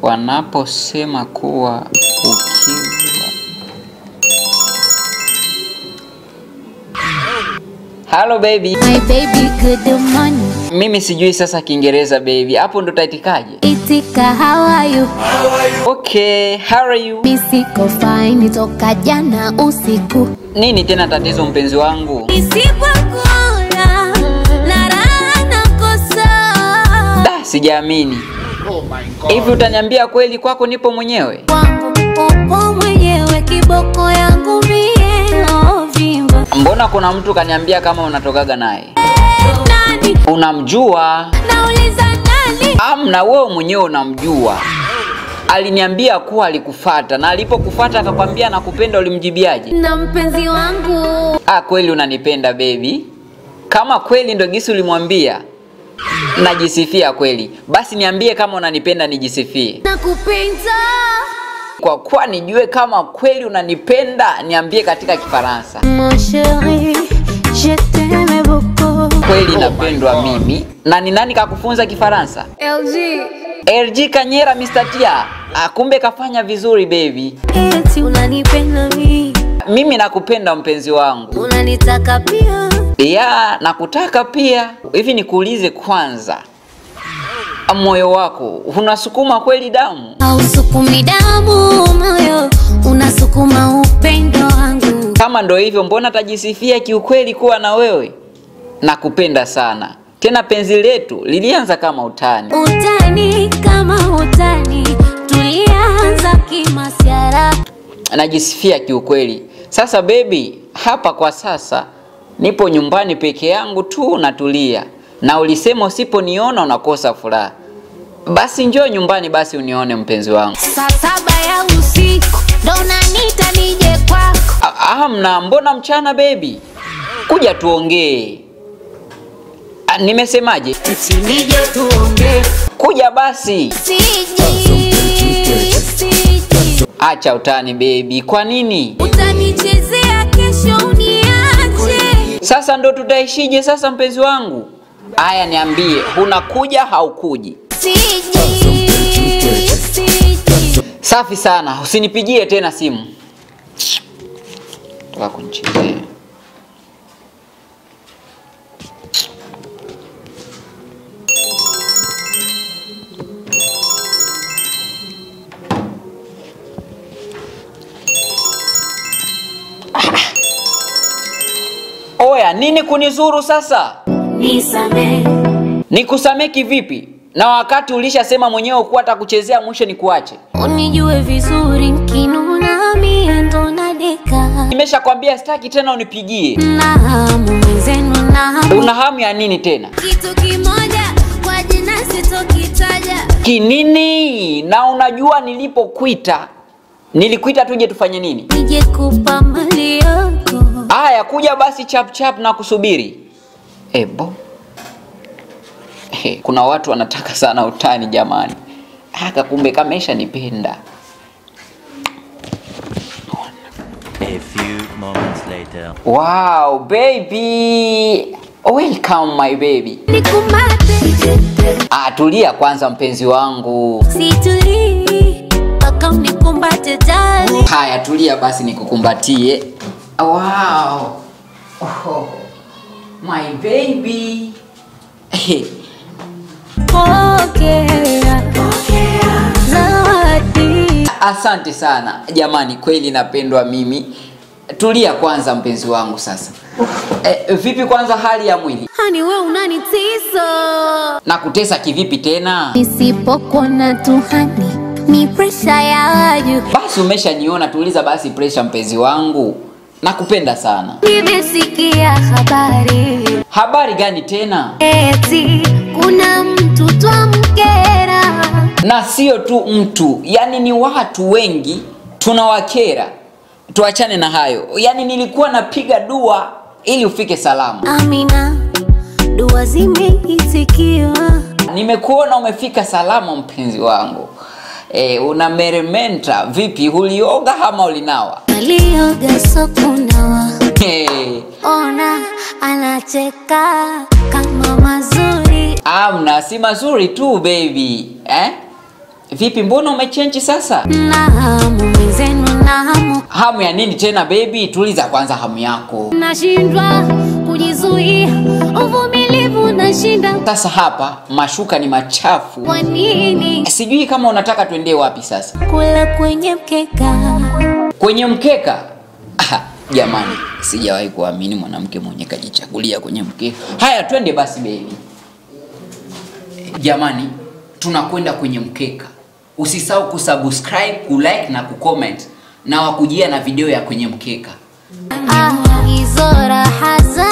wanaposema kuwa ukiwa. Hello baby. My baby, good morning. Mimi sijui sasa Kiingereza baby. Hapo ndo taitikaje? Itika, how are you? Okay, how are you? Siko fine toka jana usiku. Nini tena tatizo mpenzi wangu? Isipokuona la raha nakosa. Sijaamini. Oh my God. Hivi utaniambia kweli kwako nipo mwenyewe? Wangu upo mwenyewe, kiboko yangu mie ovimba. Mbona kuna mtu kaniambia kama unatokaga naye? Nani? Unamjua? Nauliza nani? Amna, wewe mwenyewe unamjua. Aliniambia kuwa alikufuata, na alipokufuata akakwambia nakupenda, ulimjibiaje? Na mpenzi wangu. Kweli unanipenda baby? Kama kweli ndo gisi ulimwambia, najisifia kweli. Basi niambie kama unanipenda nijisifie. Nakupenda. Kwa kuwa nijue kama kweli unanipenda, niambie katika Kifaransa. Mon chéri, je t'aime beaucoup. Kweli napendwa mimi. Na ni nani kakufunza Kifaransa? LG. LG Kanyera Mr. Tia. Kumbe kafanya vizuri baby. Eti unanipenda mimi. Mimi nakupenda mpenzi wangu. Unanitaka pia. Ya, nakutaka pia. Hivi nikuulize kwanza, moyo wako unasukuma kweli damu? Hausukumi damu moyo, unasukuma upendo wangu. Kama ndo hivyo, mbona tajisifia kiukweli kuwa na wewe? Nakupenda sana. Tena penzi letu lilianza kama utani. Utani kama utani, tulianza kimasiara. Najisifia kiukweli. Sasa baby, hapa kwa sasa nipo nyumbani peke yangu tu natulia. Na ulisema usiponiona unakosa furaha. Basi njoo nyumbani basi unione mpenzi wangu. Saa 7 ya usiku, ndo unaniita nije kwako. Hamna, mbona mchana baby? Kuja tuongee. Nimesemaje? Nije tuongee. Kuja basi. Siji. Acha utani baby. Kwa nini? Utanichezea kesho uniache. Sasa ndo tutaishije sasa mpenzi wangu? Aya niambie, unakuja haukuji? Siji. Safi sana, usinipigie tena simu. Toka kunichezea. Oya, nini kunizuru sasa? Nisamee. Nikusamee kivipi? Na wakati ulishasema mwenyewe kuwa atakuchezea mwisho nikuache. Unijue vizuri kinuna mie ndo nadeka. Nimeshakwambia sitaki tena unipigie. Na hamu mwenzenu na hamu. Una hamu ya nini tena? Kitu kimoja kwa jina sitokitaja. Kinini? Na unajua nilipokuita, nilikuita tuje tufanye nini? Nije kupa mali yako. Aya, kuja basi chap chap na kusubiri. Ebo. Kuna watu wanataka sana utani jamani. Kumbe kamesha nipenda. A few moments later. Wow, baby. Welcome my baby. Nikumate. Tulia kwanza mpenzi wangu. Situli mpaka unikumbate jali. Haya, tulia basi nikukumbatie. Wow. Oh, my baby. Pokea zawadi. Asante sana jamani, kweli napendwa mimi. Tulia kwanza mpenzi wangu sasa. Vipi kwanza hali ya mwili? Hani we unanitisa. Na kutesa kivipi tena? Nisipokuona tu hani ni pressure ya juu. Basi umeshaniona, tuliza basi pressure mpenzi wangu. Nakupenda sana. Nimesikia habari. Habari gani tena? Eti kuna mtu twamkera. Na sio tu mtu, yani ni watu wengi tunawakera. Tuachane na hayo. Yani nilikuwa napiga dua ili ufike salama. Amina, dua zimeitikiwa. Nimekuona umefika salama mpenzi wangu. Unamerementa vipi, ulioga ama ulinawa? Alioga sokunawa. Ona anacheka kama mazuri. Amna, si mazuri tu baby. Vipi, mbona umechange sasa? Na hamu mwenzenu, na hamu. Hamu ya nini tena baby? Tuliza kwanza hamu yako. Nashindwa kujizuia, uvumilivu nashinda. Sasa hapa mashuka ni machafu. Kwa nini? Sijui kama unataka tuende wapi sasa. Kula kwenye mkeka. Kwenye mkeka? Jamani, sijawahi kuamini mwanamke mwenye kajichagulia kwenye mkeka. Haya, twende basi baby. Jamani, tunakwenda kwenye mkeka. Usisahau kusubscribe, kulike na kucomment. Na wakujia na video ya kwenye mkeka. Hizo raha za